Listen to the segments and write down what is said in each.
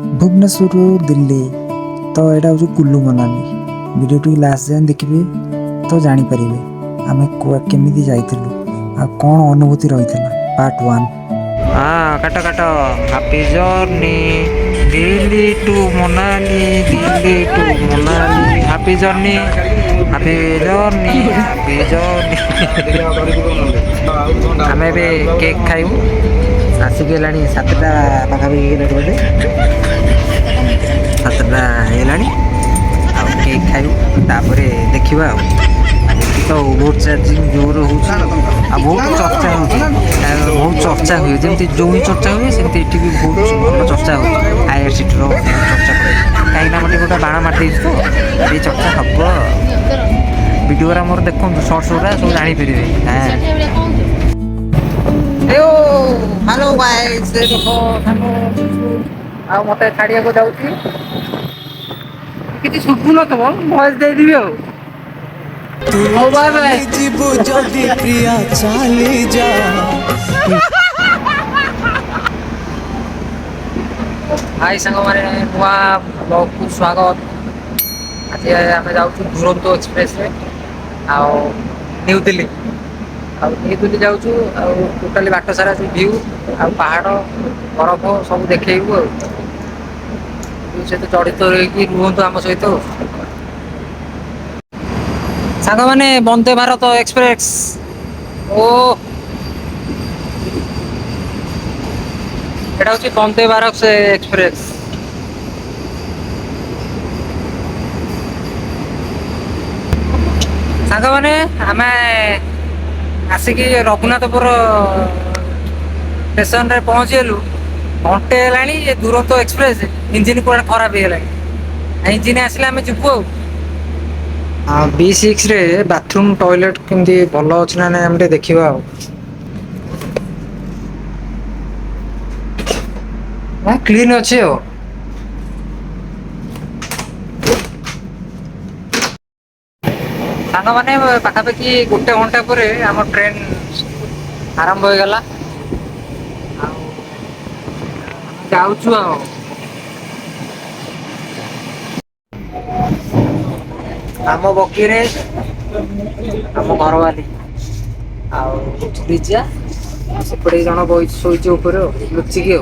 भुवनेश्वर दिल्ली तो यहाँ हूँ कुल्लू मनाली भिडियो लास्ट जाए देखिए तो जापर आम केमी जाइलु आ कौन अनुभूति रही पार्ट 1। हाँ काट काट happy journey Delhi to Manali Delhi to Manali happy journey happy journey happy journey आम ए केक खाइबू आसिक है 7टा पाखापाखि बोधे 7टा है केक खाइबू तापर देखा तो बहुत चार्जिंग जोर हो बहुत चर्चा हो बहुत चर्चा हुए जमी जो ही चर्चा हुए सेमती ये भी बहुत भल चर्चा हो आईआर सीटर चर्चा कहीं गोटे गोटे बाण मार तो ये चर्चा हम वीडियो मोर देखो सर्ट्स गुरा सब जापर हेलो गाइस आ मत छाड़िया को जाऊँगी कि शुभु न तुम भयस देदेवी हाय सांग माने नुआ ब्लॉग को स्वागत। आज आम जाऊँ दुरंतो एक्सप्रेस रे न्यू दिल्ली जाऊँ टोटाली बाट सारा जो व्यू आ पहाड़ बरफ सब देखू सहित जड़ित रही रुहतु आम सहित सांग माने वंदे भारत एक्सप्रेस ओ एटा हूँ वंदे भारत एक्सप्रेस सांग माने आम आसिक रघुनाथपुर स्टेशन रे पहुँचीगलु घंटे है दुरंतो एक्सप्रेस इंजिन कौन खराब है इंजिन आसले आम जीवु B6 रे बाथरूम टॉयलेट केमती भल अच्छे ना ना देखा क्लीन अच्छे सांग मैंने पाखापाखि गोटे घंटा पर आम ट्रेन आरंभ हो गला जाऊँ आम बगी रे आम घर वाली आजा सेपटे जन बही शोच लुचिकी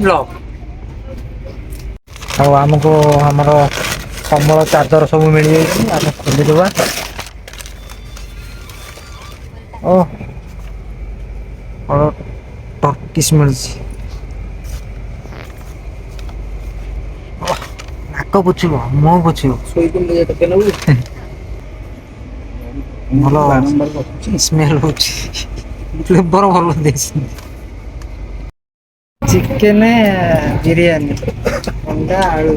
ब्लॉग आमको हमर कमल चादर सब मिल जाए आम खोलीदेवा ओ टर्किश मिल नाक पोछब मुह पोछब भल स्मेल हो फ्लेवर भल दे चिकेन बिरयानी अंडा आलू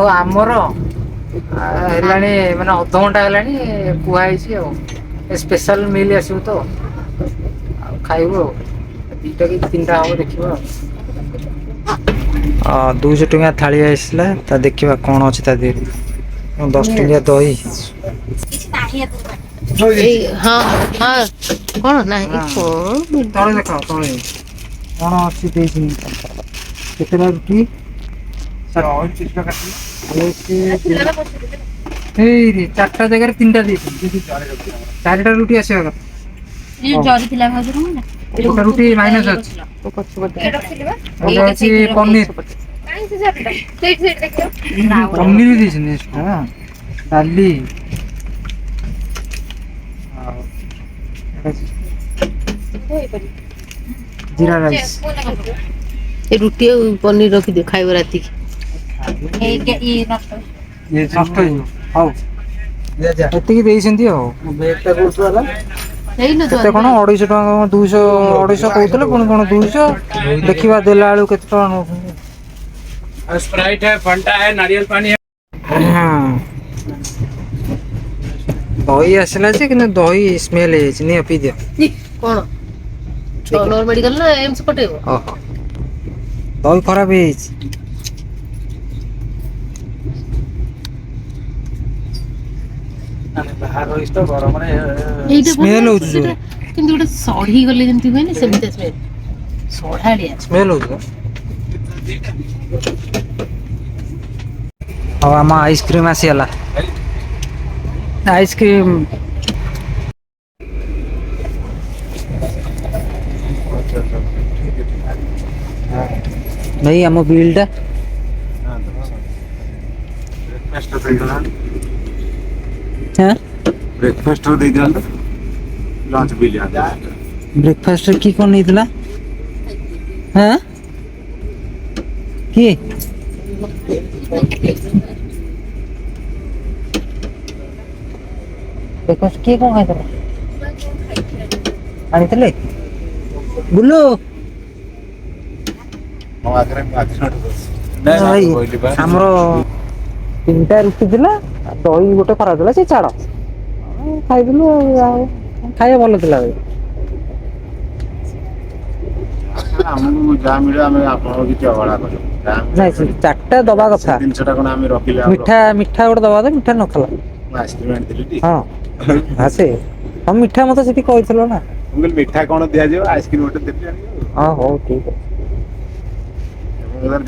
आमर है मैंने अध घंटा है कहई स्पेशल मिल आसो तो खाइबू 2टा कि 3टा हम देखा 200 टंका थाली आसला देखा कौन अच्छी ता देह 10 टंकिया दही हाँ हाँ कौन ना तले देख तले कौन अच्छी केतटा रुटी 4टा जगह 3टा दी 4टा रुटी आसवा गोटे रुटी माइनस अच्छी पनीर पनीर डाली जीरा राइस रुटी पनीर रखी दे खाइब राति केते कौन 250 टका 200 कहते पुणी कौन 200 देखा देला बेलू के स्प्राइट है फंटा है नारियल पानी है दही आसला कि दही स्मेल है पी दियो कौन नॉर्मल मेडिकल ना एम्स पटेब दही खराब है ଏଇଟା ସ୍ମେଲ ହଉଛି ସେଟା କିନ୍ତୁ ଗୋଟେ ସଢି ଗଲେ ଯେମିତି ହୁଏନି ସେମିତି ସ୍ମେଲ ସଢାଳିଆ ସ୍ମେଲ ହଉଛି। ହଉ ଆମ ଆଇସ୍କ୍ରିମ ଆସିଗଲା। ଆଇସ୍କ୍ରିମ ଭାଇ ଆମ ବିଲ୍ ଟା ବ୍ରେକଫାଷ୍ଟ ଦେଇ ଦିଅନ୍ତୁ ଲଞ୍ଚ ବିଲ୍ ବ୍ରେକଫାଷ୍ଟ କି କଣ ନେଇଥିଲା? ହଁ କିଏ? ବ୍ରେକଫାଷ୍ଟ କିଏ କଣ ଖାଇଥିଲା? ଆଣିଥିଲେ ବୁଲୁ ମୋ ଆଗରେ ଭାଇ ଆମର 3ଟା ରୁଟି ଥିଲା ଦହି ଗୋଟେ ଖରାପ ଥିଲା ସେ ଛାଡ ଖାଇଥିଲୁ ଆଉ ଖାଇବା ଭଲ ଥିଲା ଭାଇ। ଆମକୁ ଯାହା ମିଳେ ଆମେ ଆପଣଙ୍କୁ କିଛି ଅବହେଳା କରିବୁ। ନାଇଁ ସେ 4ଟା ଦବା କଥା। ଜିନିଷଟା କଣ ଆମେ ରଖିଲେ ମିଠା ଗୋଟେ ଦବା କଥା ମିଠା ନଥିଲା। ମୁଁ ଆଇସ୍କ୍ରିମ ଆଣିଥିଲି ଟି ହଁ ଆସେ ହଁ ମିଠା ମତେ ସେଠି କହିଥିଲ ନା। ମୁଁ କହିଲି ମିଠା କଣ ଦିଆଯିବ ଆଇସ୍କ୍ରିମ ଗୋଟେ ଦେଲି ଆଣିକି ହଁ ହଉ ଠିକ ଅଛି।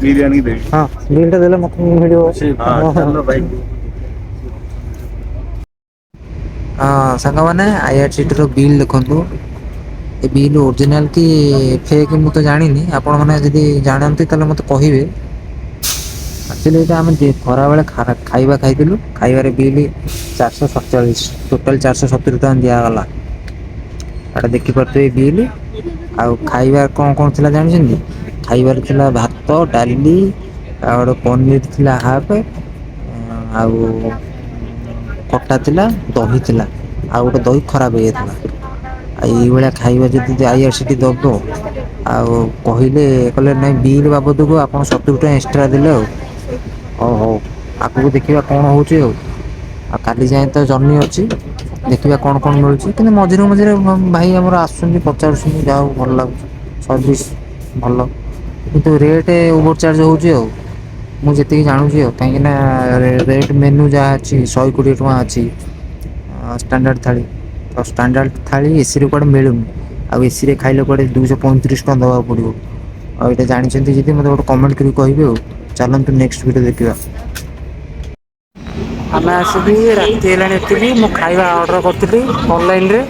ବିଲ୍ ଆଣିକି ଦେବି। ହଁ ବିଲ୍ ଟା ଦେଲେ ମତେ ମିଳିବ। ଚାଲ ଭାଇ। ହଁ ସାଙ୍ଗମାନେ IRCTC ର ବିଲ୍ ଦେଖନ୍ତୁ। ଏ ବିଲ୍ ଓରିଜିନାଲ କି ଫେକ୍ ମୁଁ ତ ଜାଣିନି ଆପଣ ମାନେ ଯଦି ଜାଣନ୍ତି ତାହେଲେ ମତେ କହିବେ। ଆକ୍ଚୁଆଲି ଏଇଟା ଆମେ ଖରାବେଳେ ଖାଇବା ଖାଇଥିଲୁ ଖାଇବାରେ ବିଲ୍ 447 ଟୋଟାଲ 470 ଟଙ୍କା ଦିଆଗଲା। ଏଟା ଦେଖିପାରୁଥିବେ ବିଲ୍ ଆଉ ଖାଇବା କଣ କଣ ଥିଲା ଜାଣିଛନ୍ତି? ଖାଇବାରେ ଥିଲା ଭାତ ଡାଲି ଆଉ ଗୋଟେ ପନିର ଥିଲା ହାଫ ଆଉ ଖଟା ଥିଲା ଦହି ଥିଲା ଆଉ ଗୋଟେ ଦହି ଖରାପ ହେଇଯାଇଥିଲା। ଆଉ ଏଇଭଳିଆ ଖାଇବା ଯଦି IRCTC ଦବ ଆଉ କହିଲେ ନାଇଁ ବିଲ୍ ବାବଦକୁ ଆପଣ 70 ଟଙ୍କା ଏକ୍ସଟ୍ରା ଦେଲେ ଆଉ। ହଉ ହଉ ଆଗକୁ ଦେଖିବା କଣ ହଉଛି ଆଉ କାଲି ଯାଏଁ ତ ଜର୍ନି ଅଛି ଦେଖିବା କଣ କଣ ମିଳୁଛି କିନ୍ତୁ ମଝିରେ ମଝିରେ ଭାଇ ଆମର ଆସୁଛନ୍ତି ପଚାରୁଛନ୍ତି ଯାହା ହଉ ଭଲ ଲାଗୁଛି ସର୍ଭିସ୍ ଭଲ କିନ୍ତୁ ରେଟ୍ ଓଭର ଚାର୍ଜ ହେଉଛି ଆଉ। ମୁଁ ଯେତିକି ଜାଣୁଛି ଆଉ କାହିଁକିନା ରେଟ୍ ମେନୁ ଯାହା ଅଛି 120 ଟଙ୍କା ଅଛି ଷ୍ଟାଣ୍ଡାର୍ଡ଼ ଥାଳି ତ ଷ୍ଟାଣ୍ଡାର୍ଡ଼ ଥାଳି ଏସିରେ କୁଆଡ଼େ ମିଳୁନି ଆଉ ଏସିରେ ଖାଇଲେ କୁଆଡ଼େ 235 ଟଙ୍କା ଦେବାକୁ ପଡ଼ିବ। ଆଉ ଏଇଟା ଜାଣିଛନ୍ତି ଯଦି ମୋତେ ଗୋଟେ କମେଣ୍ଟ କରି କହିବେ ଆଉ। ଚାଲନ୍ତୁ ନେକ୍ସଟ ଭିଡ଼ିଓ ଦେଖିବା। ଆମେ ଆସିକି ରାତି ହେଲାଣି ଏତିକି ମୁଁ ଖାଇବା ଅର୍ଡ଼ର କରିଥିଲି ଅନଲାଇନରେ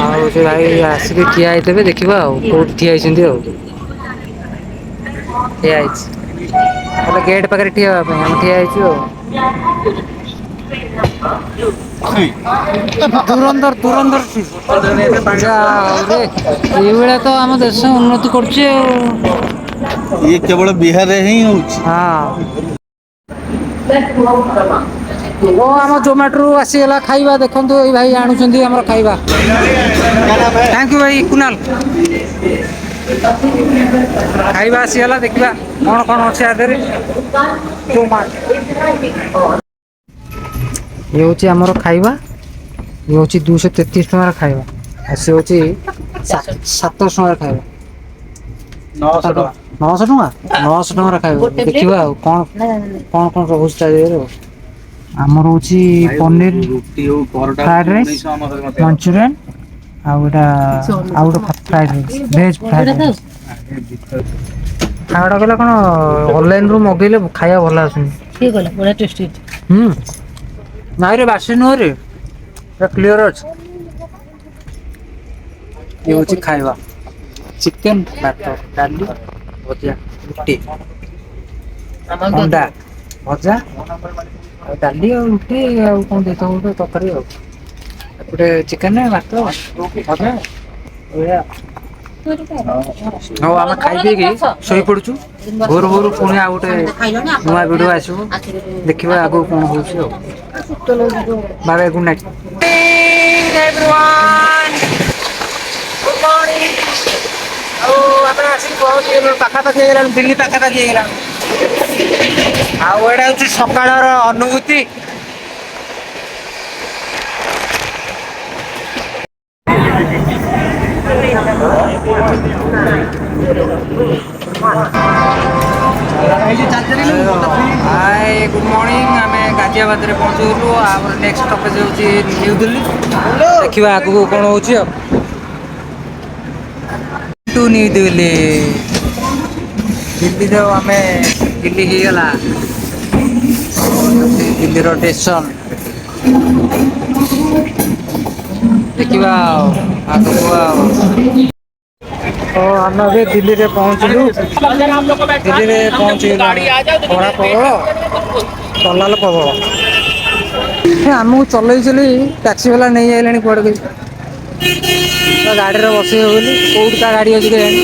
ଆଉ ସେ ଭାଇ ଆସିକି ଠିଆ ହେଇଥିବେ ଦେଖିବା ଆଉ କୋଉଠି ଠିଆ ହେଇଛନ୍ତି ଆଉ। ଠିଆ ହେଇଛି ହେଲେ ଗେଟ୍ ପାଖରେ ଠିଆ ହେବା ପାଇଁ ଆମେ ଠିଆ ହେଇଛୁ ଆଉ। ଧୁରନ୍ଧର ଏଇଭଳିଆ ତ ଆମ ଦେଶ ଉନ୍ନତି କରୁଛି ଆଉ। ଇଏ କେବଳ ବିହାରରେ ହିଁ ହଉଛି। ହଁ ଓ ଆମ ଜୋମାଟୋରୁ ଆସିଗଲା ଖାଇବା ଦେଖନ୍ତୁ ଏଇ ଭାଇ ଆଣୁଛନ୍ତି ଆମର ଖାଇବା। ଥ୍ୟାଙ୍କ ୟୁ ଭାଇ କୁନାଲ। ଖାଇବା ଆସିଗଲା ଦେଖିବା କଣ କଣ ଅଛି ଆ ଦେହରେ। ଇଏ ହେଉଛି ଆମର ଖାଇବା ଇଏ ହେଉଛି 233 ଟଙ୍କାର ଖାଇବା ଆଉ ସେ ହେଉଛି 700 ଟଙ୍କାର ଖାଇବା। 900 ଟଙ୍କାର ଖାଇବା ଦେଖିବା ଆଉ କଣ କଣ କଣ ରହୁଛି ତା ଦେହରେ ଆଉ। ଆମର ହେଉଛି ପନିର ଫ୍ରାଏଡ୍ ରାଇସ୍ ମଞ୍ଚୁରିଆନ୍ ଆଉ ଏଇଟା ଆଉ ଗୋଟେ fried rice veg fried rice. ଖାଇବାଟା କହିଲା କଣ ଅନଲାଇନରୁ ମଗେଇଲେ ଖାଇବା ଭଲ ଆସୁନି। କିଏ କହିଲା ବଢ଼ିଆ ଟେଷ୍ଟି ହେଇଛି। ନାଇଁରେ ବାସି ନୁହଁରେ କ୍ଲିୟର ଅଛି। ଇଏ ହେଉଛି ଖାଇବା ଚିକେନ ଭାତ ଡାଲି ଭଜା ରୁଟି ଅଣ୍ଡା ଭଜା ଆଉ ଡାଲି ଆଉ ରୁଟି ଆଉ କଣ ଦେଇଥିବ ଗୋଟେ ତରକାରୀ ଆଉ ଗୋଟେ ଚିକେନ ଭାତ ଭଜା ଏଇଆ। ହଉ ଆମେ ଖାଇ ପିଇକି ଶୋଇପଡୁଛୁ ଭୋରୁ ଭୋରୁ ପୁଣି ଆଉ ଗୋଟେ ନୂଆ ଭିଡିଓ ଆସିବ ଦେଖିବା ଆଗକୁ କଣ ହଉଛି ଆଉ। Bye bye good night. ଆଉ ଆମେ ଆସିକି ପହଞ୍ଚିଗଲୁ ପାଖାପାଖି ହେଇଗଲାଣି ଦିଲ୍ଲୀ ପାଖାପାଖି ହେଇଗଲାଣି। ଆଉ ଏଇଟା ହଉଛି ସକାଳର ଅନୁଭୂତି। Hi good morning. ଆମେ ଗାଜିଆବାଦରେ ପହଞ୍ଚିଗଲୁ। ଆମର ନେକ୍ସଟ ଷ୍ଟପେଜ ହେଉଛି ନ୍ୟୁ ଦିଲ୍ଲୀ। ଦେଖିବା ଆଗକୁ କ'ଣ ହେଉଛି ଆଉ। ଟୁ ନ୍ୟୁ ଦିଲ୍ଲୀ। ଦିଲ୍ଲୀର ଆମେ ଦିଲ୍ଲୀ ହେଇଗଲା ଦିଲ୍ଲୀର ଷ୍ଟେସନ। ଦେଖିବା ଆଉ ଆଗକୁ ଆଉ। ତ ଆମେ ଏବେ ଦିଲ୍ଲୀରେ ପହଞ୍ଚିଲୁ। ଦିଲ୍ଲୀରେ ପହଞ୍ଚିଗଲୁ। ଖରା ପ୍ରବଳ, ଦଲାଲ ପ୍ରବଳ। ଆମକୁ ଚଲେଇ ଟ୍ୟାକ୍ସି ବାଲା ନେଇ ଆଇଲାଣି କୁଆଡ଼େ କିଛି। ଗାଡ଼ିରେ ବସେଇବ ବୋଲି କୋଉଠି ତା ଗାଡ଼ି ଅଛି କେଜାଣି।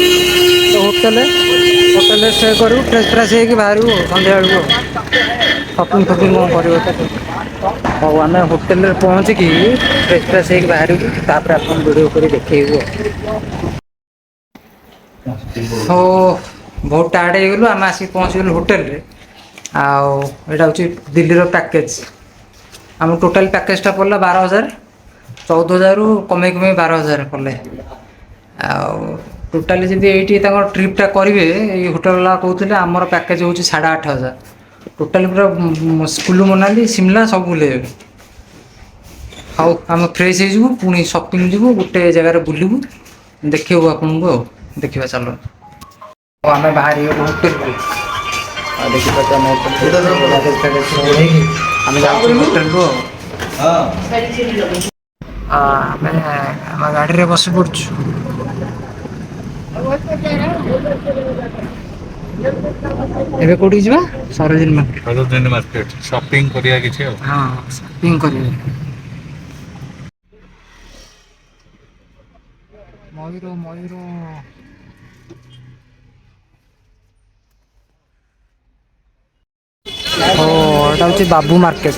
ହୋଟେଲରେ ଷ୍ଟେ କରିବୁ, ଫ୍ରେଶ୍ ଫ୍ରେଶ୍ ହେଇକି ବାହାରିବୁ ସନ୍ଧ୍ୟାବେଳକୁ। ସପିଂ ଫପିଂ କ'ଣ କରିବ ତ। ହଉ ଆମେ ହୋଟେଲରେ ପହଞ୍ଚିକି ଫ୍ରେଶ୍ ଫ୍ରେଶ୍ ହେଇକି ବାହାରିବୁ। ତାପରେ ଆପଣଙ୍କୁ ଭିଡ଼ିଓ କରି ଦେଖେଇବୁ ଆଉ। ହଉ ବହୁତ ଟାୟାର୍ଡ଼ ହେଇଗଲୁ। ଆମେ ଆସିକି ପହଞ୍ଚିଗଲୁ ହୋଟେଲରେ। ଆଉ ଏଇଟା ହେଉଛି ଦିଲ୍ଲୀର ପ୍ୟାକେଜ୍। ଆମ ଟୋଟାଲ୍ ପ୍ୟାକେଜଟା ପଡ଼ିଲା 12,000। 14,000ରୁ କମେଇ 12,000 କଲେ। ଆଉ ଟୋଟାଲି ଯଦି ଏଇଠି ତାଙ୍କର ଟ୍ରିପ୍ଟା କରିବେ, ଏଇ ହୋଟେଲ ବାଲା କହୁଥିଲେ ଆମର ପ୍ୟାକେଜ୍ ହେଉଛି 8,500। ଟୋଟାଲି ପୁରା କୁଲ୍ଲୁ ମନାଲି ସିମଲା ସବୁ ବୁଲେଇବେ। ହଉ ଆମେ ଫ୍ରେଶ୍ ହେଇଯିବୁ, ପୁଣି ସପିଂ ଯିବୁ, ଗୋଟେ ଜାଗାରେ ବୁଲିବୁ, ଦେଖେଇବୁ ଆପଣଙ୍କୁ ଆଉ। ଦେଖିବା ଚାଲ। ଆମେ ବାହାରିଗଲୁ ହୋଟେଲରୁ। ଆଉ ଦେଖିପାରୁଛୁ ଆମ ହୋଟେଲ ଆମେ ଯାଉଛୁ ହୋଟେଲରୁ ଆଉ। ଆମେ ଆମ ଗାଡ଼ିରେ ବସି ପଡ଼ୁଛୁ। ଏବେ କୋଉଠିକି ଯିବା? Sarojini market. Sarojini market shopping କରିବା କିଛି ଆଉ। ହଁ ସପିଂ କରିବା। ମୟୂର ଓ ଏଟା ହେଉଛି ବାବୁ ମାର୍କେଟ।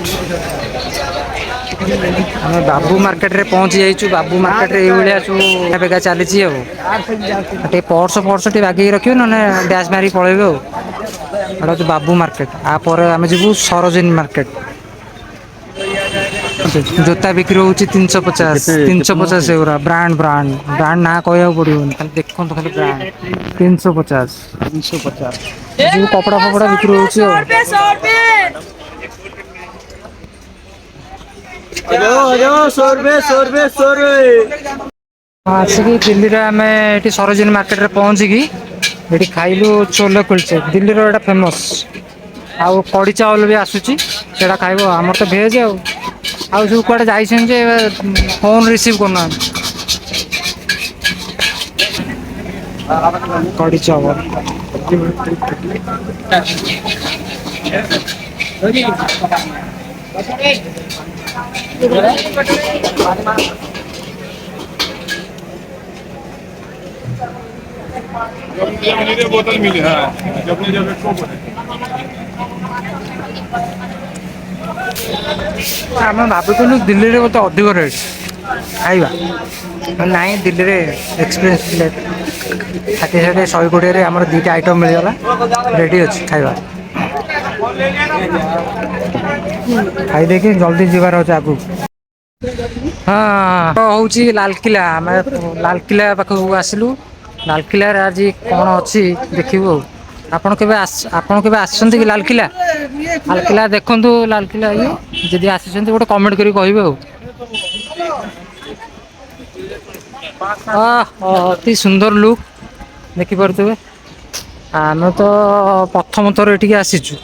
ଆମେ ବାବୁ ମାର୍କେଟରେ ପହଞ୍ଚି ଯାଇଛୁ। ବାବୁ ମାର୍କେଟରେ ଏଇଭଳିଆ ସବୁ ବେଗା ଚାଲିଛି ଆଉ। ଟିକେ ପର୍ସ ଟିକେ ବାଗେଇକି ରଖିବେ, ନହେଲେ ଡ୍ୟାସ୍ ମାରିକି ପଳେଇବେ ଆଉ। ଏଟା ହେଉଛି ବାବୁ ମାର୍କେଟ। ତାପରେ ଆମେ ଯିବୁ ସରୋଜିନୀ ମାର୍କେଟ। ଜୋତା ବିକ୍ରି ହେଉଛି 350 ଏଗୁରା ବ୍ରାଣ୍ଡ ନାଁ କହିବାକୁ ପଡ଼ିବନି, ଖାଲି ଦେଖନ୍ତୁ ଖାଲି ବ୍ରାଣ୍ଡ 350। ସବୁ କପଡ଼ା ବିକ୍ରି ହେଉଛି ଆଉ। ଆସିକି ଦିଲ୍ଲୀରେ ଆମେ ଏଠି ସରୋଜିନୀ ମାର୍କେଟରେ ପହଞ୍ଚିକି ଏଠି ଖାଇଲୁ ଛୋଲେ କୁଲଚେ। ଦିଲ୍ଲୀର ଏଇଟା ଫେମସ୍। ଆଉ କଡ଼ି ଚାୱଲ ବି ଆସୁଛି, ସେଇଟା ଖାଇବ। ଆମର ତ ଭେଜ୍ ଆଉ। ଆଉ ସବୁ କୁଆଡ଼େ ଯାଇଛନ୍ତି ଯେ ଫୋନ୍ ରିସିଭ୍ କରୁନାହାନ୍ତି। କଡ଼ି ଚାୱଲ। बोतल मिली हाँ जब ଆମେ ଭାବୁଥିଲୁ ଦିଲ୍ଲୀରେ ବୋଧେ ଅଧିକ ରେଟ୍ ଖାଇବା। ନାଇଁ, ଦିଲ୍ଲୀରେ ଏକ୍ସପିରିଏନ୍ସ ଥିଲେ 60, 120ରେ ଆମର ଦୁଇଟା ଆଇଟମ୍ ମିଳିଗଲା। ରେଡ଼ି ଅଛି ଖାଇବା। ଖାଇଦେଇକି ଜଲ୍ଦି ଯିବାର ଅଛି ଆଗକୁ। ହଁ ହେଉଛି ଲାଲକିଲ୍ଲା। ଆମେ ଲାଲକିଲ୍ଲା ପାଖକୁ ଆସିଲୁ। ଲାଲକିଲ୍ଲାରେ ଆଜି କ'ଣ ଅଛି ଦେଖିବୁ ଆଉ। ଆପଣ କେବେ ଆସିଛନ୍ତି କି ଲାଲକିଲ୍ଲା? ଲାଲକିଲ୍ଲା ଦେଖନ୍ତୁ। ଲାଲକିଲ୍ଲା ଯଦି ଆସିଛନ୍ତି ଗୋଟେ କମେଣ୍ଟ କରି କହିବେ ଆଉ। ଅତି ସୁନ୍ଦର ଲୁକ୍ ଦେଖିପାରୁଥିବେ। ଆମେ ତ ପ୍ରଥମ ଥର ଏଠିକି ଆସିଛୁ।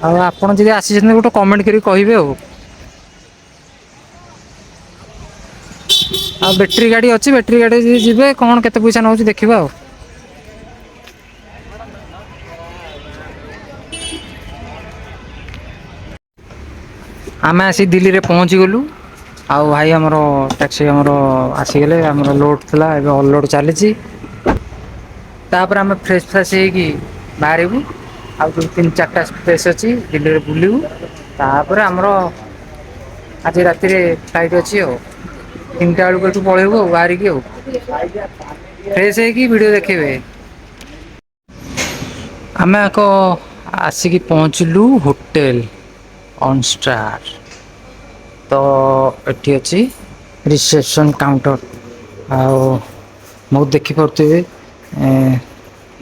ଆଉ ଆପଣ ଯଦି ଆସିଛନ୍ତି ଗୋଟେ କମେଣ୍ଟ କରି କହିବେ ଆଉ। ଆଉ ବ୍ୟାଟେରୀ ଗାଡ଼ି ଅଛି। ବ୍ୟାଟେରୀ ଗାଡ଼ି ଯଦି ଯିବେ କ'ଣ କେତେ ପଇସା ନେଉଛି ଦେଖିବା ଆଉ। ଆମେ ଆସି ଦିଲ୍ଲୀରେ ପହଞ୍ଚିଗଲୁ। ଆଉ ଭାଇ ଆମର ଟ୍ୟାକ୍ସି ଆସିଗଲେ। ଆମର ଲୋଡ଼୍ ଥିଲା, ଏବେ ଅନଲୋଡ଼ ଚାଲିଛି। ତାପରେ ଆମେ ଫ୍ରେଶ୍ ହେଇକି ବାହାରିବୁ। ଆଉ ଯେଉଁ 3-4ଟା ସ୍ପେସ୍ ଅଛି ଦିଲ୍ଲୀରେ ବୁଲିବୁ। ତାପରେ ଆମର ଆଜି ରାତିରେ ଫ୍ଲାଇଟ୍ ଅଛି ଆଉ। 3ଟା ବେଳକୁ ଏଠୁ ପଳେଇବୁ ଆଉ ବାହାରିକି ଆଉ। ଫ୍ରେଶ୍ ହେଇକି ଭିଡ଼ିଓ ଦେଖେଇବେ। ଆମେ ଆସିକି ପହଞ୍ଚିଲୁ ହୋଟେଲ ଅନଷ୍ଟାର। ତ ଏଠି ଅଛି ରିସେପସନ୍ କାଉଣ୍ଟର। ଆଉ ବହୁତ ଦେଖିପାରୁଥିବେ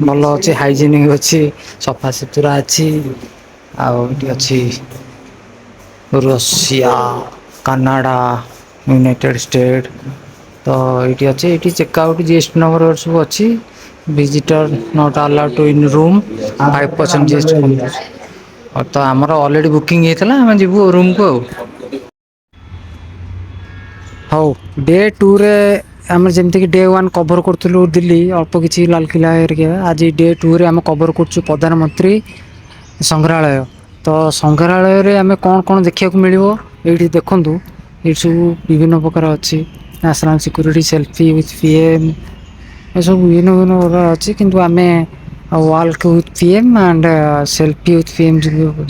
ଭଲ ଅଛି, ହାଇଜେନିକ୍ ଅଛି, ସଫା ସୁତୁରା ଅଛି। ଆଉ ଏଠି ଅଛି ରୁଷିଆ, କାନାଡ଼ା, ୟୁନାଇଟେଡ଼ ଷ୍ଟେଟ୍। ତ ଏଇଠି ଅଛି, ଏଇଠି ଚେକ୍ ଆଉଟ୍ ଜିଏସ୍ଟି ନମ୍ବର ସବୁ ଅଛି। Visitor not allowed to in room 5% GST କମ୍ପୋଜ। ତ ଆମର ଅଲରେଡ଼ି ବୁକିଂ ହେଇଥିଲା, ଆମେ ଯିବୁ ରୁମ୍କୁ ଆଉ। ହଉ ଡେ 2ରେ ଆମେ ଯେମିତିକି ଡେ 1 କଭର୍ କରୁଥିଲୁ ଦିଲ୍ଲୀ ଅଳ୍ପ କିଛି ଲାଲକିଲ୍ଲା ଏରିକା, ଆଜି ଡେ 2ରେ ଆମେ କଭର୍ କରୁଛୁ ପ୍ରଧାନମନ୍ତ୍ରୀ ସଂଗ୍ରହାଳୟ। ତ ସଂଗ୍ରହାଳୟରେ ଆମେ କ'ଣ କ'ଣ ଦେଖିବାକୁ ମିଳିବ ଏଇଠି ଦେଖନ୍ତୁ। ଏଇଠି ସବୁ ବିଭିନ୍ନ ପ୍ରକାର ଅଛି, national security, selfie with PM, ଏସବୁ ବିଭିନ୍ନ ବିଭିନ୍ନ ପ୍ରକାର ଅଛି। କିନ୍ତୁ ଆମେ walk with PM and selfie with PM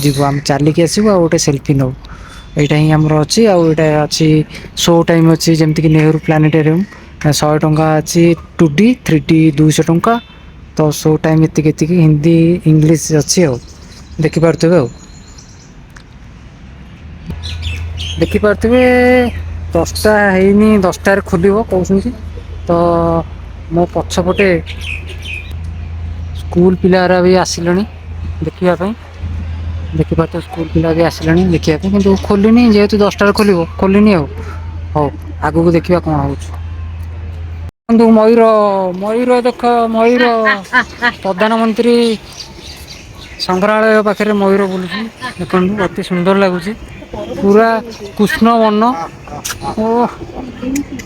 ଯିବୁ, ଆମେ ଚାଲିକି ଆସିବୁ ଆଉ ଗୋଟେ ସେଲ୍ଫି ନେବୁ। ଏଇଟା ହିଁ ଆମର ଅଛି। ଆଉ ଏଇଟା ଅଛି ଶୋ ଟାଇମ୍ ଅଛି, ଯେମିତିକି ନେହେରୁ ପ୍ଲାନେଟୋରିୟମ୍ 100 ଟଙ୍କା ଅଛି 2D, 3D 200 ଟଙ୍କା। ତ ଶୋ ଟାଇମ୍ ଏତିକି ଏତିକି, ହିନ୍ଦୀ ଇଂଲିଶ ଅଛି ଆଉ ଦେଖିପାରୁଥିବେ ଆଉ। ଦେଖିପାରୁଥିବେ 10ଟା ହେଇନି, 10ଟାରେ ଖୋଲିବ କହୁଛନ୍ତି। ତ ମୋ ପଛପଟେ ସ୍କୁଲ ପିଲାଗୁରା ବି ଆସିଲେଣି ଦେଖିବା ପାଇଁ। ଦେଖିପାରୁଥିବେ ସ୍କୁଲ ପିଲା ବି ଆସିଲେଣି ଦେଖିବା ପାଇଁ, କିନ୍ତୁ ଖୋଲିନି, ଯେହେତୁ 10ଟାରେ ଖୋଲିବ ଖୋଲିନି ଆଉ। ହଉ ଆଗକୁ ଦେଖିବା କ'ଣ ହେଉଛି। ଦେଖନ୍ତୁ ମୟୂର, ମୟୂର ଦେଖ, ମୟୂର ପ୍ରଧାନମନ୍ତ୍ରୀ ସଂଗ୍ରହାଳୟ ପାଖରେ ମୟୂର ବୁଲୁଛି, ଦେଖନ୍ତୁ ଅତି ସୁନ୍ଦର ଲାଗୁଛି। ପୁରା କୃଷ୍ଣ ବର୍ଣ୍ଣ, ଓ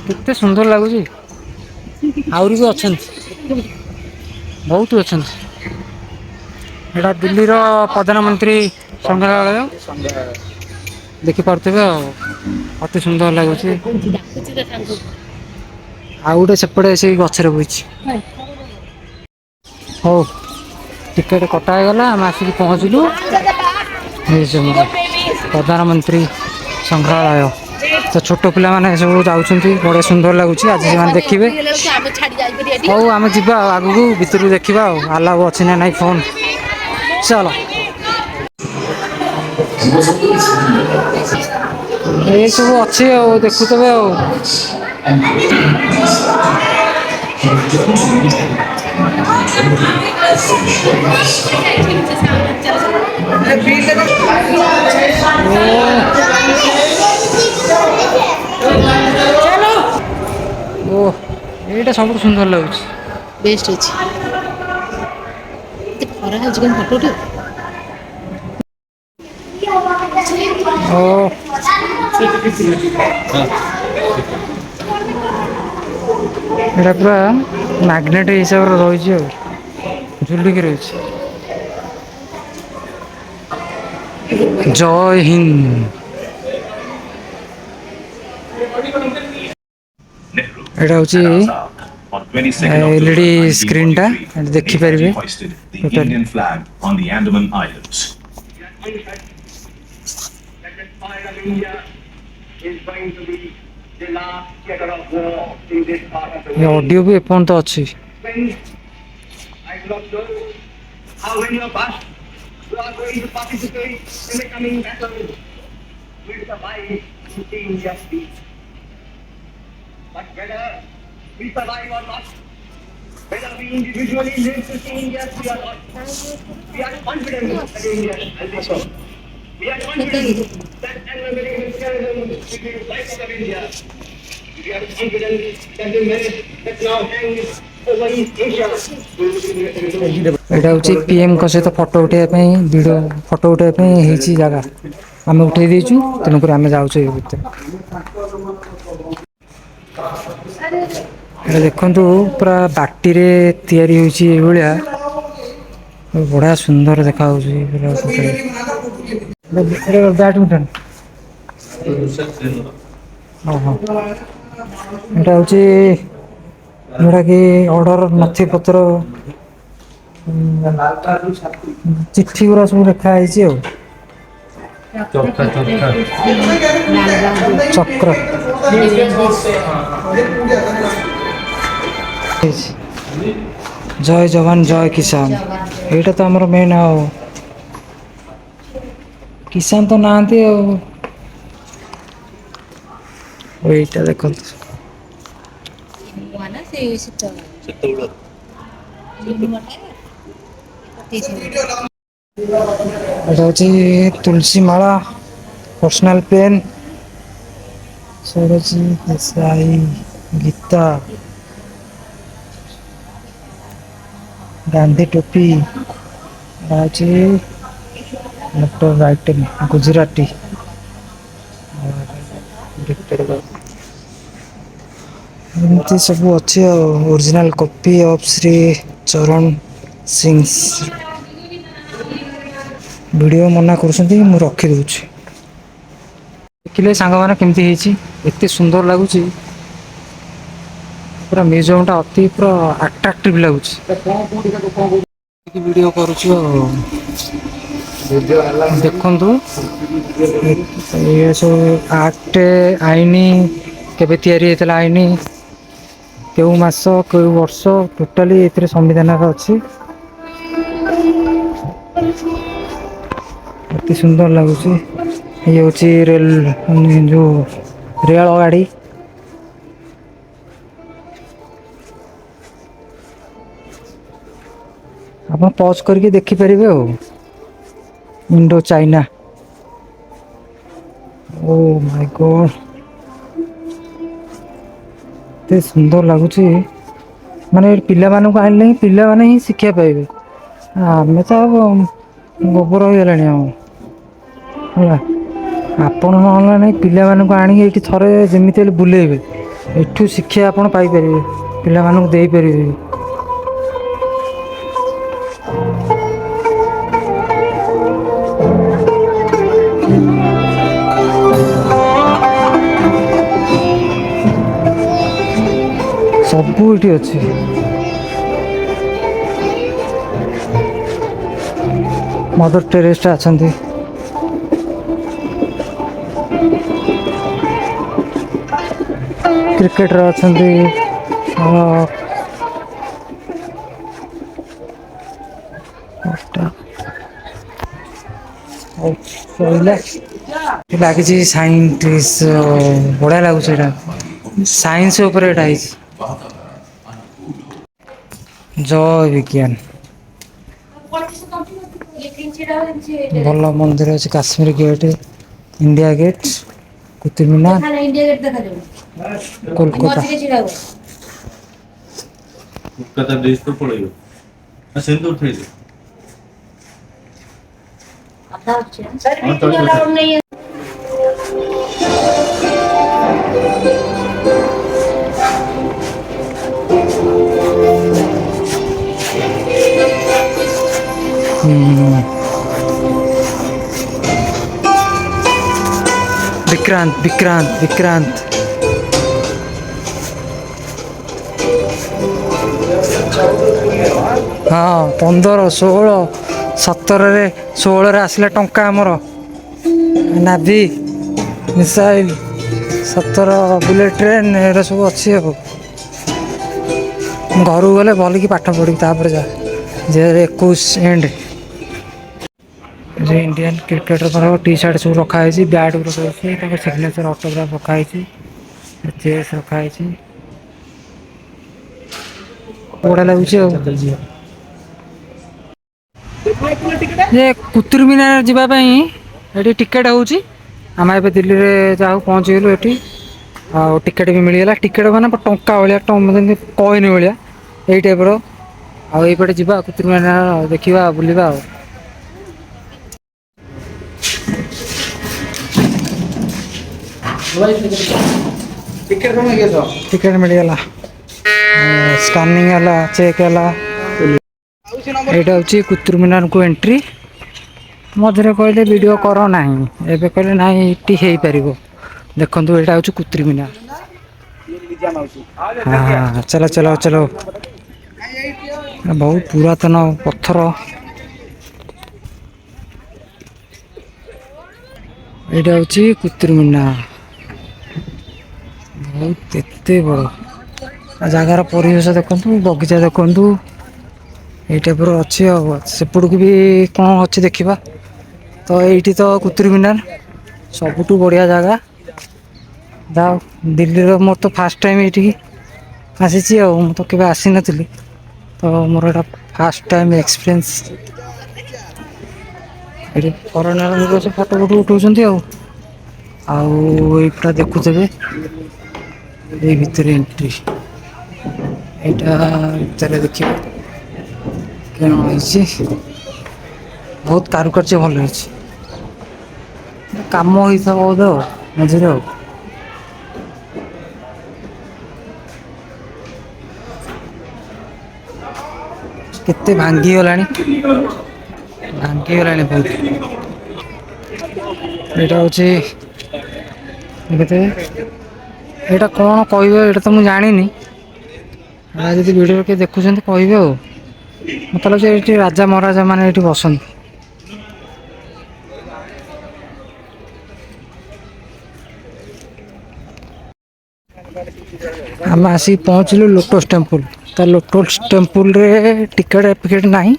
କେତେ ସୁନ୍ଦର ଲାଗୁଛି। ଆହୁରି ବି ଅଛନ୍ତି, ବହୁତ ଅଛନ୍ତି। ଏଇଟା ଦିଲ୍ଲୀର ପ୍ରଧାନମନ୍ତ୍ରୀ ସଂଗ୍ରହାଳୟ, ଦେଖିପାରୁଥିବେ ଆଉ ଅତି ସୁନ୍ଦର ଲାଗୁଛି। ଆଉ ଗୋଟେ ସେପଟେ ସେଇ ଗଛରେ ବଇଛି। ହଉ ଟିକେଟ୍ କଟା ହେଇଗଲା, ଆମେ ଆସିକି ପହଞ୍ଚିଲୁ ପ୍ରଧାନମନ୍ତ୍ରୀ ସଂଗ୍ରହାଳୟ। ତ ଛୋଟ ପିଲାମାନେ ସବୁ ଯାଉଛନ୍ତି, ବଢ଼ିଆ ସୁନ୍ଦର ଲାଗୁଛି, ଆଜି ସେମାନେ ଦେଖିବେ। ହଉ ଆମେ ଯିବା ଆଉ ଆଗକୁ ଭିତରକୁ ଦେଖିବା ଆଉ ଆଲାଉ ଅଛି ନା ନାଇଁ ଫୋନ୍। ଚାଲ ଏଇ ସବୁ ଅଛି ଆଉ ଦେଖୁଥିବେ ଆଉ। ଓ ଏଇଟା ସବୁଠୁ ସୁନ୍ଦର ଲାଗୁଛି। ବେଷ୍ଟ ଅଛି। ଏତେ ଖରା ହେଉଛି କେମିତି ଫଟୋ ଉଠିବ? ଓ ଏଇଟା ପୁରା ମ୍ୟାଗ୍ନେଟ୍ ହିସାବରେ ରହିଛି ଆଉ ଝୁଲିକି ରହିଛି। ଜୟ ହିନ୍ଦ। ଏଇଟା ହେଉଛି ଏଲଇଡି ସ୍କ୍ରିନ୍ଟା, ଦେଖିପାରିବେ ଟୋଟାଲି। ଅଡ଼ିଓ ବି ଏପର୍ଯ୍ୟନ୍ତ ଅଛି। But whether we survive or not, whether we individually live to see India free or not, we are confident that India will be so. We are confident that Anglo-American imperialism will be wiped out of India. We are confident that the merit that now hangs over East Asia will be removed. ଏଇଟା ହେଉଛି ପିଏମ୍ଙ୍କ ସହିତ photo ଉଠାଇବା ପାଇଁ, video photo ଉଠାଇବା ପାଇଁ ହେଇଛି ଜାଗା। ଆମେ ଉଠାଇ ଦେଇଛୁ, ତେଣୁକରି ଆମେ ଯାଉଛୁ ଏ ଭିତରେ। ଏଇଟା ଦେଖନ୍ତୁ ପୁରା ବାଟିରେ ତିଆରି ହେଉଛି ଏଇଭଳିଆ, ବଢ଼ିଆ ସୁନ୍ଦର ଦେଖାହେଉଛି। ବ୍ୟାଡ଼ମିଣ୍ଟନ, ଓହୋ ଏଇଟା ହେଉଛି ଯେଉଁଟାକି ଅର୍ଡ଼ର ନଥିପତ୍ର, ଚିଠି ଗୁଡ଼ା ସବୁ ଲେଖା ହେଇଛି ଆଉ। ଚକ୍ର ଜୟ ଯବାନ ଜୟ କିଷାନ, ଏଇଟା ତ ଆମର ମେନ୍। ଆଉ କିଷାନ ତ ନାହାନ୍ତି ଆଉ। ଏଇଟା ଦେଖନ୍ତୁ, ଏଇଟା ହେଉଛି ତୁଳସୀ ମାଳା, ପର୍ସନାଲ ପେନ୍, ସରୋଜି ଦେଶାଇ, ଗୀତା, ଗାନ୍ଧୀ ଟୋପି, ଏଇଟା ହେଉଛି ଡକ୍ଟର ଆଇଟେମ୍ ଗୁଜୁରାଟି। ଏମିତି ସବୁ ଅଛି ଆଉ। Original copy of Shri Charan Singh's. Video ମନା କରୁଛନ୍ତି, ମୁଁ ରଖିଦେଉଛି। ଦେଖିଲେ ସାଙ୍ଗମାନେ କେମିତି ହେଇଛି, ଏତେ ସୁନ୍ଦର ଲାଗୁଛି। ପୁରା ମ୍ୟୁଜିୟମଟା ଅତି ପୁରା ଆଟ୍ରାକ୍ଟିଭ୍ ଲାଗୁଛି। ଭିଡ଼ିଓ କରୁଛୁ ଆଉ। ଦେଖନ୍ତୁ ଏ ସବୁ ଆକ୍ଟ ଆଇନ କେବେ ତିଆରି ହେଇଥିଲା, ଆଇନ କେଉଁ ମାସ କେଉଁ ବର୍ଷ ଟୋଟାଲି ଏଥିରେ ସମ୍ବିଧାନରେ ଅଛି। ଅତି ସୁନ୍ଦର ଲାଗୁଛି। ଇଏ ହେଉଛି ଯେଉଁ ରେଳ ଗାଡ଼ି। ଆପଣ ପଜ୍ କରିକି ଦେଖିପାରିବେ ଆଉ। Indo China. ଓ ମାଇ ଗଡ୍, ଏତେ ସୁନ୍ଦର ଲାଗୁଛି। ମାନେ ପିଲାମାନଙ୍କୁ ଆଣିଲେ ହିଁ ପିଲାମାନେ ହିଁ ଶିକ୍ଷା ପାଇବେ। ଆମେ ତ ଗୋବର ହେଇଗଲାଣି ଆଉ ହେଲା। ଆପଣ ନହେଲା ନାହିଁ, ପିଲାମାନଙ୍କୁ ଆଣିକି ଏଇଠି ଥରେ ଯେମିତି ହେଲେ ବୁଲେଇବେ। ଏଠୁ ଶିକ୍ଷା ଆପଣ ପାଇପାରିବେ, ପିଲାମାନଙ୍କୁ ଦେଇପାରିବେ। ସବୁ ଏଠି ଅଛି। ମଦର ଟେରେସା ଅଛନ୍ତି। କ୍ରିକେଟର ଅଛନ୍ତି। ଲାଗିଛି ସାଇଣ୍ଟିଷ୍ଟ, ବଢିଆ ଲାଗୁଛି। ଏଇଟା ସାଇନ୍ସ ଉପରେ ଏଇଟା ହେଇଛି। ଜୟ ବିଜ୍ଞାନ। ଭଲ ମନ୍ଦିର ଅଛି। Kashmir Gate, India Gate, Qutub Minar, Kolkata. Vikrant Vikrant Vikrant हाँ 15, 16, 17, 16 आसला टंका आमर नाभि मिसाइल, 17 बुलेट ट्रेन एरा सब अच्छी। घर गले भल कि पाठ पढ़ी तापर जा 2021 and. Indian cricketer T shirt सब रखाई, बैट रखाई, सिग्नेचर ऑटोग्राफ रखाई, चेस रखाई। बड़ा लगुच। कुतुब मीनार जावाई ये टिकेट होची। आम ए दिल्ली में जाऊ पहुँचीगलु ये टिकेट भी मिलगला। टिकेट मैंने टंका भाया कइन भाया यही टाइप्र। आईपटे जा कुतुब मीनार देखा बुलवा। टिकेट मिलगला, स्कानिंग है, चेक है। यहाँ हूँ कुतुब मीनार को एंट्री। मझे कहले वीडियो कर ना, एवं कहले ना ये हो पार। देखो यहाँ हूँ कुतुब मीनार। हाँ चलो चलो चलो। बहुत पुरातन पत्थर। यहाँ हूँ कुतुब मीनार। बहुत एत बड़ जगार परिवेश देखु, बगीचा देखु, ये टाइप्र अच्छी। सेपट को भी कौन अच्छी देखा। तो ये तो कुतुब मीनार सबुठ बढ़िया जगह। जाओ दिल्ली मोर तो फास्ट टाइम ये आसी, तो केवे आसी नी। तो मोर फास्ट टाइम एक्सपीरियंस। ଏଠି ଫରେନର ଲୋକ ସେ ଫଟୋ ଫଟୋ ଉଠାଉଛନ୍ତି ଆଉ ଏଇଟା ଦେଖୁଥିବେ ଏଇ ଭିତରେ ଏଣ୍ଟ୍ରି ଏଇଟା ଭିତରେ ଦେଖିବା କ'ଣ ହେଇଛି। ବହୁତ କାରୁକାର୍ଯ୍ୟ ଭଲ ହେଇଛି କାମ ହେଇଥିବ ବୋଧେ ମଝିରେ କେତେ ଭାଙ୍ଗିଗଲାଣି ବହୁତ। ଏଇଟା ହେଉଛି କେତେ ଏଇଟା କ'ଣ କହିବେ ଏଇଟା ତ ମୁଁ ଜାଣିନି ଯଦି ଭିଡ଼ିଓ କିଏ ଦେଖୁଛନ୍ତି କହିବେ ଆଉ ମୋତେ ଲାଗୁଛି ଏଇଠି ରାଜା ମହାରାଜା ମାନେ ଏଇଠି ବସନ୍ତି। ଆମେ ଆସିକି ପହଞ୍ଚିଲୁ ଲୋଟସ୍ ଟେମ୍ପୁଲ। ତ ଲୋଟସ୍ ଟେମ୍ପୁଲରେ ଟିକେଟ୍ ଫିକେଟ୍ ନାହିଁ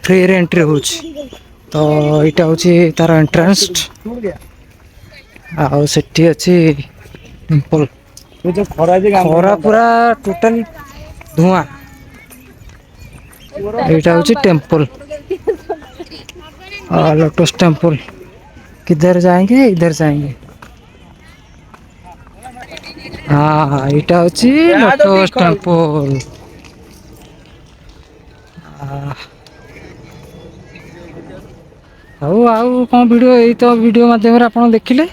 ଫ୍ରିରେ ଏଣ୍ଟ୍ରି ହେଉଛି। ତ ଏଇଟା ହେଉଛି ତାର ଏଣ୍ଟ୍ରାନ୍ସ ଆଉ ସେଠି ଅଛି ଟେମ୍ପଲ ଖରା ପୁରା ଟୋଟାଲ ଧୂଆଁ। ଏଇଟା ହେଉଛି ଟେମ୍ପଲ लोटस टेम्पल किधर जाएंगे इधर जाएंगे। हाँ यहाँ हूँ लोटस टेम्पल। ହଉ ଆଉ କ'ଣ ଭିଡ଼ିଓ ଏଇ ତ ଭିଡ଼ିଓ ମାଧ୍ୟମରେ ଆପଣ ଦେଖିଲେ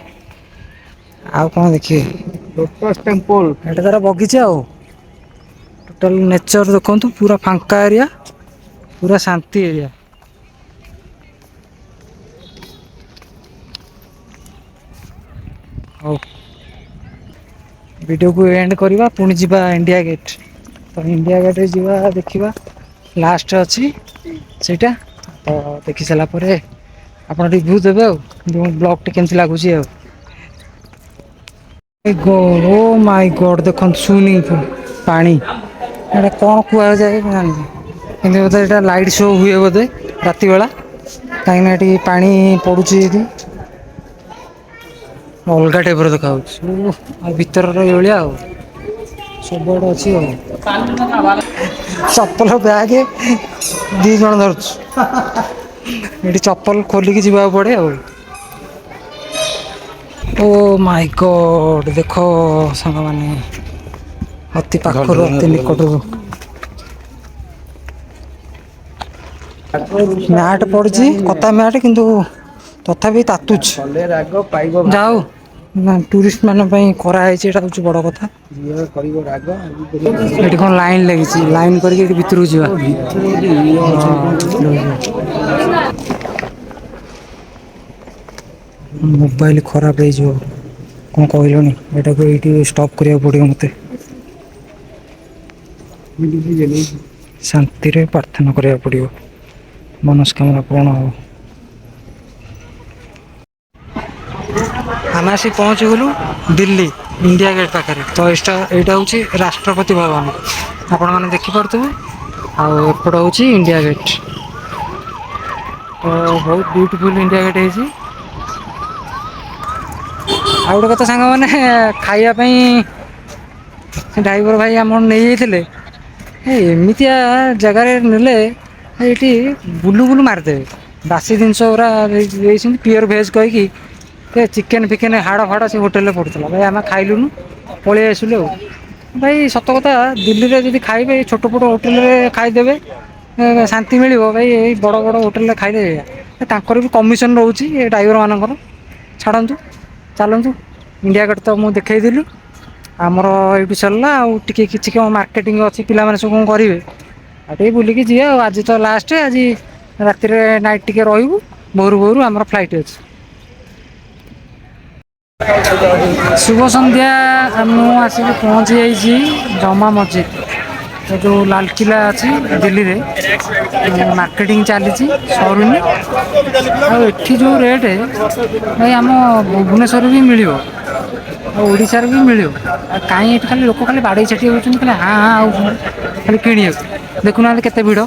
ଆଉ କ'ଣ ଦେଖିବେ। ଲୋଟସ୍ ଟେମ୍ପଲ ଏଇଟା ତାର ବଗିଚା ଆଉ ଟୋଟାଲ ନେଚର ଦେଖନ୍ତୁ ପୁରା ଫାଙ୍କା ଏରିଆ ପୁରା ଶାନ୍ତି ଏରିଆ। ହଉ ଭିଡ଼ିଓକୁ ଏଣ୍ଡ କରିବା ପୁଣି ଯିବା ଇଣ୍ଡିଆ ଗେଟ୍। ତ ଇଣ୍ଡିଆ ଗେଟ୍ରେ ଯିବା ଦେଖିବା ଲାଷ୍ଟ ଅଛି ସେଇଟା। ତ ଦେଖି ସାରିଲା ପରେ ଆପଣ ରିଭ୍ୟୁ ଦେବେ ଆଉ ବ୍ଲଗ୍ଟି କେମିତି ଲାଗୁଛି ଆଉ। ଓ ମାଇ ଗଡ୍ ଦେଖନ୍ତୁ ସୁଇମିଂ ପୁଲ୍ ପାଣି ଏଇଟା କ'ଣ କୁହାଯାଏ ମୁଁ ଜାଣିନି କିନ୍ତୁ ବୋଧେ ଏଇଟା ଲାଇଟ୍ ଶୋ ହୁଏ ବୋଧେ ରାତି ବେଳା କାହିଁକିନା ଏଠି ପାଣି ପଡ଼ୁଛି ଏଠି ଅଲଗା ଟାଇପ୍ର ଦେଖାଯାଉଛି ଆଉ ଭିତରର ଏଇଭଳିଆ ଆଉ ସବୁଆଡ଼େ ଅଛି ଆଉ ଚପଲ ବ୍ୟାଗ୍ 2 ଜଣ ଧରୁଛୁ ଏଠି ଚପଲ ଖୋଲିକି ଯିବାକୁ ପଡ଼େ ଆଉ। ଓ ମାଇ ଗଡ୍ ଦେଖ ସାଙ୍ଗମାନେ ଅତି ପାଖରୁ ଅତି ନିକଟରୁ ମ୍ୟାଟ୍ ପଡ଼ିଛି କତା ମ୍ୟାଟ୍ କିନ୍ତୁ ତଥାପି ତାତୁଛି ଯାଉ ଟୁରିଷ୍ଟ ମାନଙ୍କ ପାଇଁ କରାହେଇଛି ଏଇଟା ହେଉଛି ବଡ଼ କଥା। ଏଠି କ'ଣ ଲାଇନ୍ ଲାଗିଛି ଲାଇନ୍ କରିକି ଏଠି ଭିତରକୁ ଯିବା। ମୋବାଇଲ ଖରାପ ହେଇଯିବ କ'ଣ କହିଲନି ଏଟାକୁ ଏଇଠି ଷ୍ଟପ୍ କରିବାକୁ ପଡ଼ିବ ମୋତେ। ଶାନ୍ତିରେ ପ୍ରାର୍ଥନା କରିବାକୁ ପଡ଼ିବ ମନସ୍କାମନା ପୂରଣ ହେବ। ଆମେ ଆସି ପହଞ୍ଚିଗଲୁ ଦିଲ୍ଲୀ ଇଣ୍ଡିଆ ଗେଟ୍ ପାଖରେ। ତ ଏଇଟା ହେଉଛି ରାଷ୍ଟ୍ରପତି ଭବନ ଆପଣମାନେ ଦେଖିପାରୁଥିବେ ଆଉ ଏପଟ ହେଉଛି ଇଣ୍ଡିଆ ଗେଟ୍। ତ ବହୁତ ବ୍ୟୁଟିଫୁଲ୍ ଇଣ୍ଡିଆ ଗେଟ୍ ହେଇଛି। ଆଉ ଗୋଟେ କଥା ସାଙ୍ଗମାନେ ଖାଇବା ପାଇଁ ଡ୍ରାଇଭର ଭାଇ ଆମର ନେଇଯାଇଥିଲେ ଏମିତିଆ ଜାଗାରେ ନେଲେ ଏଇଠି ବୁଲୁ ବୁଲୁ ମାରିଦେବେ ବାସି ଜିନିଷ ଗୁଡ଼ା ଦେଇଛନ୍ତି ପିଓର ଭେଜ୍ କହିକି ଚିକେନ୍ ଫିକେନ୍ ହାଡ଼ ଫାଡ଼ ସେ ହୋଟେଲରେ ପଡ଼ୁଥିଲା ଭାଇ ଆମେ ଖାଇଲୁନୁ ପଳେଇ ଆସିଲୁ ଆଉ। ଭାଇ ସତ କଥା ଦିଲ୍ଲୀରେ ଯଦି ଖାଇବେ ଛୋଟ ଛୋଟ ହୋଟେଲରେ ଖାଇଦେବେ ଶାନ୍ତି ମିଳିବ ଭାଇ ଏଇ ବଡ଼ ବଡ଼ ହୋଟେଲରେ ଖାଇଦେବେ ତାଙ୍କର ବି କମିଶନ ରହୁଛି ଏ ଡ୍ରାଇଭର ମାନଙ୍କର। ଛାଡ଼ନ୍ତୁ ଚାଲନ୍ତୁ ଇଣ୍ଡିଆ ଗେଟ୍ ତ ମୁଁ ଦେଖେଇଦେଲି ଆମର ଏଇଠୁ ସରିଲା ଆଉ ଟିକେ କିଛି କ'ଣ ମାର୍କେଟିଂ ଅଛି ପିଲାମାନେ ସବୁ କ'ଣ କରିବେ ଆଉ ଟିକେ ବୁଲିକି ଯିବା ଆଉ। ଆଜି ତ ଲାଷ୍ଟ ଆଜି ରାତିରେ ନାଇଟ୍ ଟିକେ ରହିବୁ ଭୋରୁ ଭୋରୁ ଆମର ଫ୍ଲାଇଟ୍ ଅଛି। ଶୁଭ ସନ୍ଧ୍ୟା ମୁଁ ଆସିକି ପହଞ୍ଚି ଯାଇଛି ଜମା ମସଜିଦ୍ ଯେଉଁ ଲାଲକିଲ୍ଲା ଅଛି ଦିଲ୍ଲୀରେ ମାର୍କେଟିଂ ଚାଲିଛି ସରୁନି ଆଉ ଏଠି ଯେଉଁ ରେଟ୍ ଭାଇ ଆମ ଭୁବନେଶ୍ୱରରେ ବି ମିଳିବ ଆଉ ଓଡ଼ିଶାରେ ବି ମିଳିବ ଆଉ କାହିଁ ଏଠି ଖାଲି ଲୋକ ଖାଲି ବାଡ଼େଇ ଛାଟି ହେଉଛନ୍ତି ଖାଲି ହାଁ ହାଁ ଆଉ ଖାଲି କିଣିବାକୁ ଦେଖୁନାହାନ୍ତି କେତେ ଭିଡ଼।